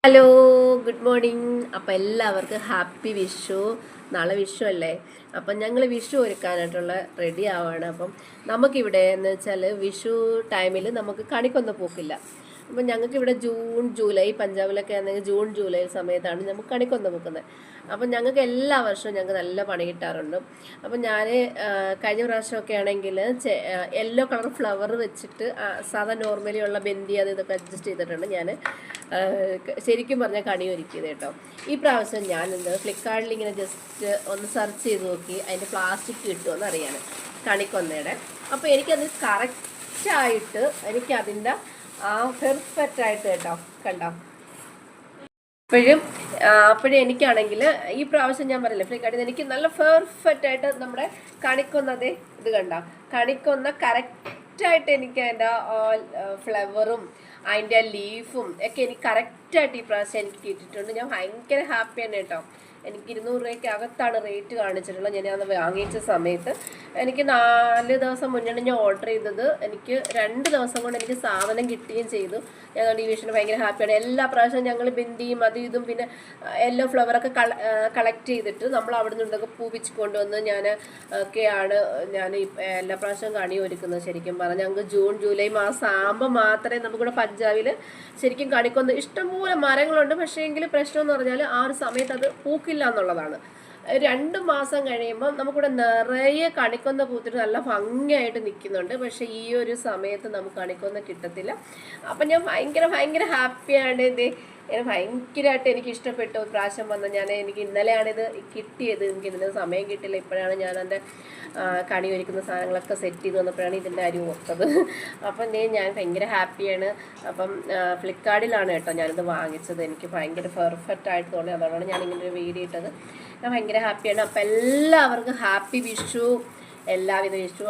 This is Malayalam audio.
Hello, good morning. അപ്പം എല്ലാവർക്കും ഹാപ്പി വിഷു. നാളെ വിഷു അല്ലേ? അപ്പം ഞങ്ങൾ വിഷു ഒരുക്കാനായിട്ടുള്ള റെഡി ആവുകയാണ്. അപ്പം നമുക്കിവിടെ എന്ന് വെച്ചാൽ വിഷു ടൈമിൽ നമുക്ക് കണിക്കൊന്ന പോക്കില്ല. അപ്പം ഞങ്ങൾക്കിവിടെ ജൂൺ ജൂലൈ, പഞ്ചാബിലൊക്കെ ആണെങ്കിൽ ജൂൺ ജൂലൈ സമയത്താണ് നമുക്ക് കണിക്കൊന്ന പോക്കുന്നത്. അപ്പം ഞങ്ങൾക്ക് എല്ലാ വർഷവും ഞങ്ങൾക്ക് നല്ല പണി കിട്ടാറുണ്ട്. അപ്പം ഞാൻ കഴിഞ്ഞ പ്രാവശ്യമൊക്കെ ആണെങ്കിൽ യെല്ലോ കളർ ഫ്ലവർ വെച്ചിട്ട് സാധാ നോർമലി ഉള്ള ബെന്തി അത് ഇതൊക്കെ അഡ്ജസ്റ്റ് ചെയ്തിട്ടുണ്ട് ഞാൻ ശരിക്കും പറഞ്ഞാൽ കണി ഒരുക്കിയത് കേട്ടോ. ഈ പ്രാവശ്യം ഞാനെന്ത് ഫ്ലിപ്കാർട്ടിൽ ഇങ്ങനെ ജസ്റ്റ് ഒന്ന് സെർച്ച് ചെയ്ത് നോക്കി അതിൻ്റെ പ്ലാസ്റ്റിക് കിട്ടുമെന്ന് അറിയാൻ കണിക്കൊന്നയുടെ. അപ്പോൾ എനിക്കത് കറക്റ്റായിട്ട് എനിക്കതിൻ്റെ പെർഫെക്റ്റായിട്ട് കേട്ടോ കണ്ടോ. അപ്പോഴും എനിക്കാണെങ്കിൽ ഈ പ്രാവശ്യം ഞാൻ പറയില്ല ഫ്ലിപ്കാർട്ടിൽ എനിക്ക് നല്ല പെർഫെക്റ്റായിട്ട് നമ്മുടെ കണിക്കൊന്നതേ ഇത് കണ്ടോ, കണിക്കൊന്ന കറക്റ്റായിട്ട് എനിക്ക് അതിൻ്റെ ഫ്ലവറും അതിൻ്റെ ലീഫും ഒക്കെ എനിക്ക് കറക്റ്റായിട്ട് ഈ പ്രാവശ്യം എനിക്ക് കിട്ടിയിട്ടുണ്ട്. ഞാൻ ഭയങ്കര ഹാപ്പിയാണ് കേട്ടോ. എനിക്ക് 200 രൂപയ്ക്ക് അകത്താണ് റേറ്റ് കാണിച്ചിട്ടുള്ളത്. ഞാനത് വാങ്ങിച്ച സമയത്ത് എനിക്ക് 4 ദിവസം മുന്നേ ഞാൻ ഓർഡർ ചെയ്തത്. എനിക്ക് 2 ദിവസം കൊണ്ട് എനിക്ക് സാധനം കിട്ടുകയും ചെയ്തു. ഞങ്ങളുടെ ഈ വിഷുവിന് ഭയങ്കര ഹാപ്പിയാണ്. എല്ലാ പ്രാവശ്യവും ഞങ്ങൾ ബിന്ദിയും അതും ഇതും പിന്നെ യെല്ലോ ഫ്ലവറൊക്കെ കളക്ട് ചെയ്തിട്ട് നമ്മൾ അവിടെ നിന്നൊക്കെ പൂവിച്ച് കൊണ്ടുവന്ന് ഒക്കെയാണ് ഞാൻ എല്ലാ പ്രാവശ്യവും കണി ഒരുക്കുന്നത്. ശരിക്കും പറഞ്ഞാൽ ഞങ്ങൾക്ക് ജൂൺ ജൂലൈ മാസം ആകുമ്പോൾ മാത്രമേ നമുക്കിവിടെ പഞ്ചാബിൽ ശരിക്കും കണിക്കൊന്ന് ഇഷ്ടംപോലെ മരങ്ങളുണ്ട്. പക്ഷേ എങ്കിൽ പ്രശ്നം എന്ന് പറഞ്ഞാൽ ആ ഒരു സമയത്ത് അത് പൂക്കില്ല എന്നുള്ളതാണ്. 2 മാസം കഴിയുമ്പോൾ നമുക്കിവിടെ നിറയെ കണിക്കൊന്ന പൂത്തിട്ട് നല്ല ഭംഗിയായിട്ട് നിൽക്കുന്നുണ്ട്. പക്ഷേ ഈ ഒരു സമയത്ത് നമുക്ക് കണിക്കൊന്ന കിട്ടത്തില്ല. അപ്പം ഞാൻ ഭയങ്കര ഹാപ്പിയാണ്. ഭയങ്കരമായിട്ട് എനിക്ക് ഇഷ്ടപ്പെട്ടു പ്രാവശ്യം വന്ന് എനിക്ക് ഇന്നലെയാണിത് കിട്ടിയത്. എനിക്ക് ഇതിന് സമയം കിട്ടില്ല. ഇപ്പോഴാണ് ഞാൻ എൻ്റെ കണി ഒരുക്കുന്ന സാധനങ്ങളൊക്കെ സെറ്റ് ചെയ്ത് വന്നപ്പോഴാണ് ഇതിൻ്റെ അരി ഓർത്തത്. അപ്പം ഞാൻ ഭയങ്കര ഹാപ്പിയാണ്. അപ്പം ഫ്ലിപ്കാർട്ടിലാണ് കേട്ടോ ഞാനിത് വാങ്ങിച്ചത്. എനിക്ക് ഭയങ്കര പെർഫെക്റ്റ് ആയിട്ട് തോന്നി. അതുകൊണ്ടാണ് ഞാനിങ്ങനെ ഒരു വീഡിയോ ഇട്ടത്. ഞാൻ ഭയങ്കര ഹാപ്പിയാണ്. അപ്പം എല്ലാവർക്കും ഹാപ്പി വിഷു, എല്ലാവിധ വിഷു